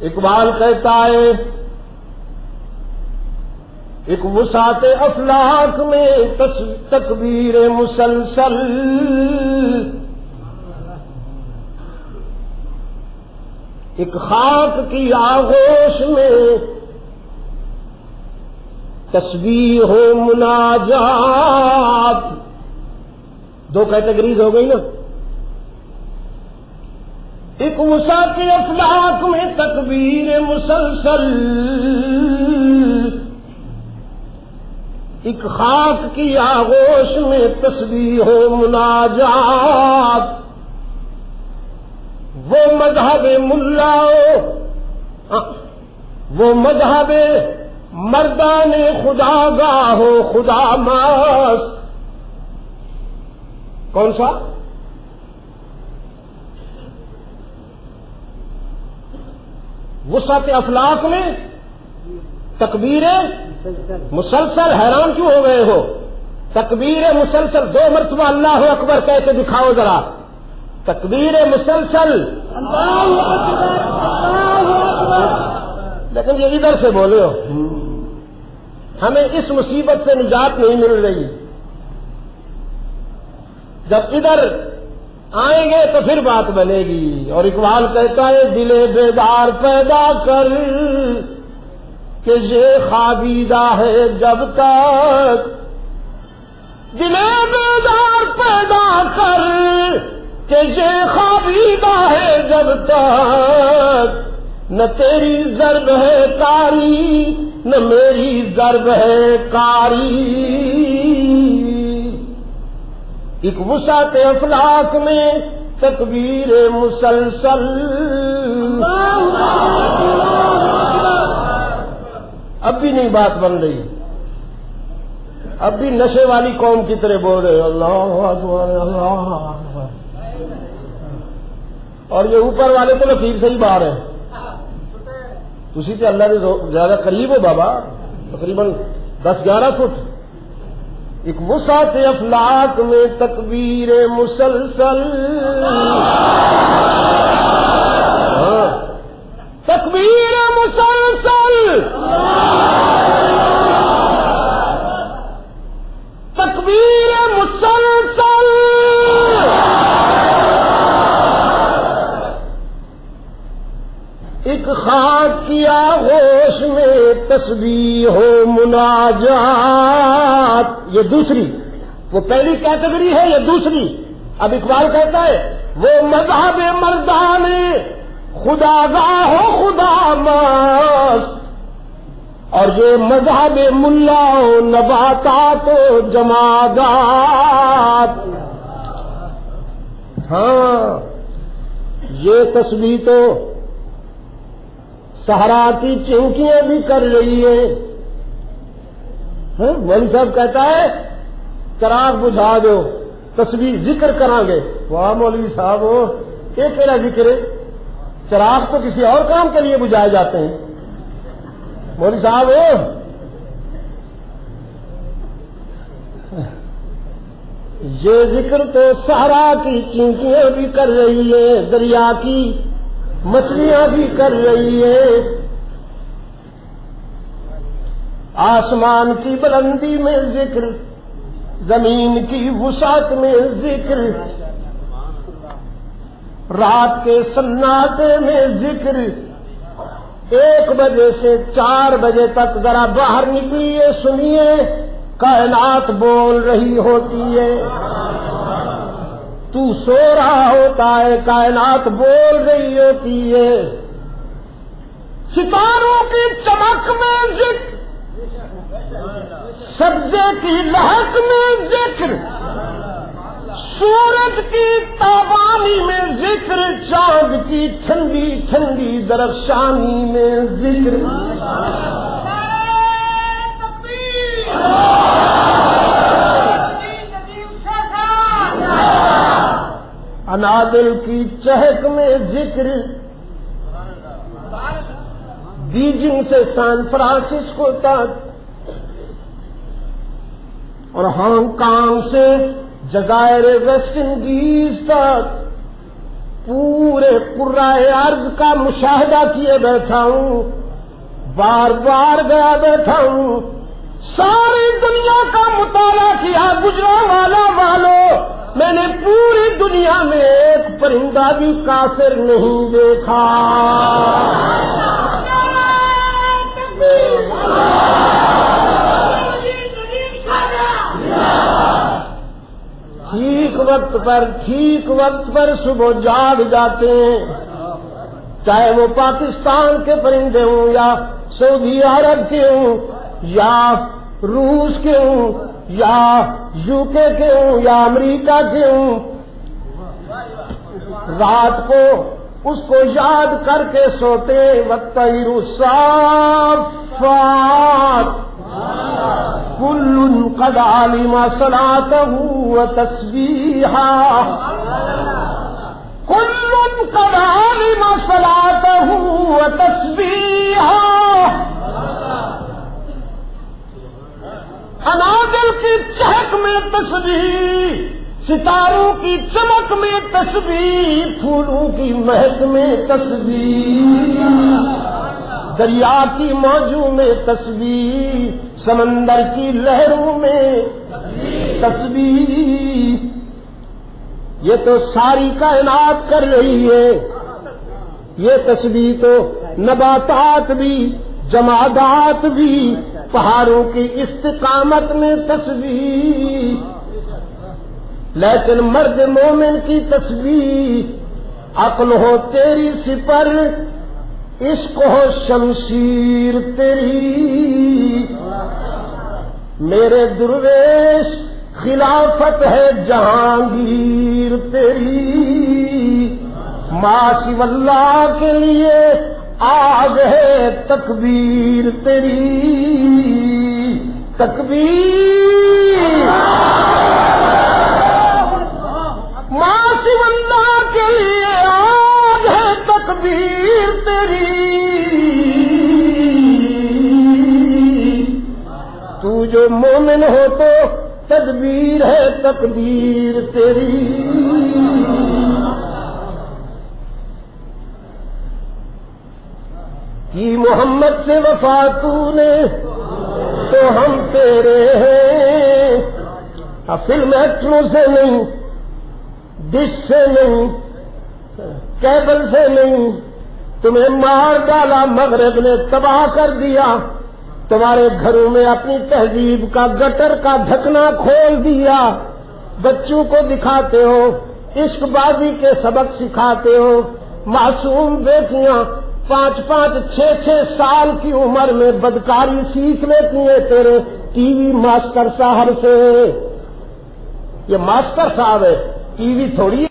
اقبال کہتا ہے ایک وسعت افلاک میں تکبیر مسلسل، ایک خاک کی آغوش میں تسبیح ہو مناجات، دو کیٹیگریز ہو گئی نا. ایک وسعت افلاک میں تکبیر مسلسل، ایک خاک کی آغوش میں تسبیح و مناجات. وہ مذہب ملاؤ، وہ مذہب مردان خدا گاہ و خدا ماست. کون سا؟ وسعت افلاک میں تکبیر مسلسل. حیران کیوں ہو گئے ہو؟ تکبیر مسلسل 2 مرتبہ اللہ اکبر کہہ کے دکھاؤ ذرا. تکبیر مسلسل، اللہ اکبر اللہ اکبر. لیکن یہ ادھر سے بولے ہو. ہمیں اس مصیبت سے نجات نہیں مل رہی. جب ادھر آئیں گے تو پھر بات بنے گی. اور اقبال کہتا ہے دل بیدار پیدا کر کہ یہ خوابیدہ ہے جب تک، دل بیدار پیدا کر کہ یہ خوابیدہ ہے جب تک، نہ تیری ضرب ہے کاری نہ میری ضرب ہے کاری. ایک وسعت افلاک میں تکبیر مسلسل. اب بھی نہیں بات بن رہی، اب بھی نشے والی قوم کی طرح بول رہے اللہ اکبر اللہ اکبر. اور یہ اوپر والے تو لطیف سے ہی باہر ہیں. تسی تے اللہ کے زیادہ قریب ہو بابا، تقریباً 10-11 فٹ. ایک وسعت افلاک میں تکبیر مسلسل، تکبیر مسلسل، تکبیر مسلسل. ایک خاک کی آغوش میں تسبیح و مناجات. یہ دوسری، وہ پہلی کیٹیگری ہے، یہ دوسری. اب اقبال کہتا ہے وہ مذہب مردان خدا گاہ و خدا ماست، اور یہ مذہب ملا و نباتات و جمادات. ہاں یہ تسبیح تو صحرا کی چونکیاں بھی کر رہی ہے. مولوی صاحب کہتا ہے چراغ بجھا دو تسبیح ذکر کریں گے. واہ مولوی صاحب یہ کہڑا ذکر ہے؟ چراغ تو کسی اور کام کے لیے بجھائے جاتے ہیں. مولوی صاحب یہ ذکر تو صحرا کی چینٹیاں بھی کر رہی ہے، دریا کی مچھلیاں بھی کر رہی ہے، آسمان کی بلندی میں ذکر، زمین کی وسعت میں ذکر، رات کے سناٹے میں ذکر. 1 بجے سے 4 بجے تک ذرا باہر نکلیے، سنیے کائنات بول رہی ہوتی ہے. تو سو رہا ہوتا ہے، کائنات بول رہی ہوتی ہے. ستاروں کی چمک میں ذکر، سبزے کی لہک میں ذکر، سورج کی تابانی میں ذکر، چاند کی ٹھنڈی ٹھنڈی درخشانی میں ذکر. انادل کی چہک میں ذکر، بیجنگ سے سان فرانسسکو تک اور ہانگ کانگ سے جزائر ویسٹ انڈیز تک پورے پورے قرائے ارض کا مشاہدہ کیے بیٹھا ہوں، بار بار گیا بیٹھا ہوں، ساری دنیا کا مطالعہ کیا گجرانوالہ والوں، میں نے پوری دنیا میں ایک پرندہ بھی کافر نہیں دیکھا۔ ٹھیک وقت پر صبح جاگ جاتے ہیں، چاہے وہ پاکستان کے پرندے ہوں یا سعودی عرب کے ہوں یا روس کے ہوں یا یو کے ہوں یا امریکہ کے ہوں، رات کو اس کو یاد کر کے سوتے وَالطَّيْرُ صَافَّاتٍ كُلٌّ قَدْ عَلِمَ صَلَاتَهُ وَتَسْبِيحَهُ كُلٌّ قَدْ عَلِمَ صَلَاتَهُ وَتَسْبِيحَهُ۔ انادل کی چہک میں تسبیح، ستاروں کی چمک میں تسبیح، پھولوں کی مہک میں تسبیح، دریا کی موجوں میں تسبیح، سمندر کی لہروں میں تسبیح۔ یہ تو ساری کائنات کر رہی ہے، یہ تسبیح تو نباتات بھی، جمادات بھی، پہاڑوں کی استقامت میں تسبیح، لیکن مرد مومن کی تسبیح، عقل ہو تیری سپر، عشق ہو شمشیر تیری، میرے درویش خلافت ہے جہانگیر تیری، ماسی واللہ کے لیے آگ ہے تکبیر تیری، تکبیر ماسی واللہ کے لیے آگ ہے تکبیر تیری، تو جو مومن ہو تو تدبیر ہے تقدیر تیری۔ کی محمد سے وفا تو نے تو ہم تیرے ہیں، فلم ایکٹروں سے نہیں، ڈش سے نہیں، کیبل سے نہیں، تمہیں مار ڈالا، مغرب نے تباہ کر دیا، تمہارے گھروں میں اپنی تہذیب کا گٹر کا ڈھکنا کھول دیا، بچوں کو دکھاتے ہو، عشق بازی کے سبق سکھاتے ہو، معصوم بیٹیاں 5-5 سال کی عمر میں بدکاری سیکھ لیتی ہیں تیرے ٹی وی ماسٹر صاحب سے۔ یہ ماسٹر صاحب ہے، ٹی وی تھوڑی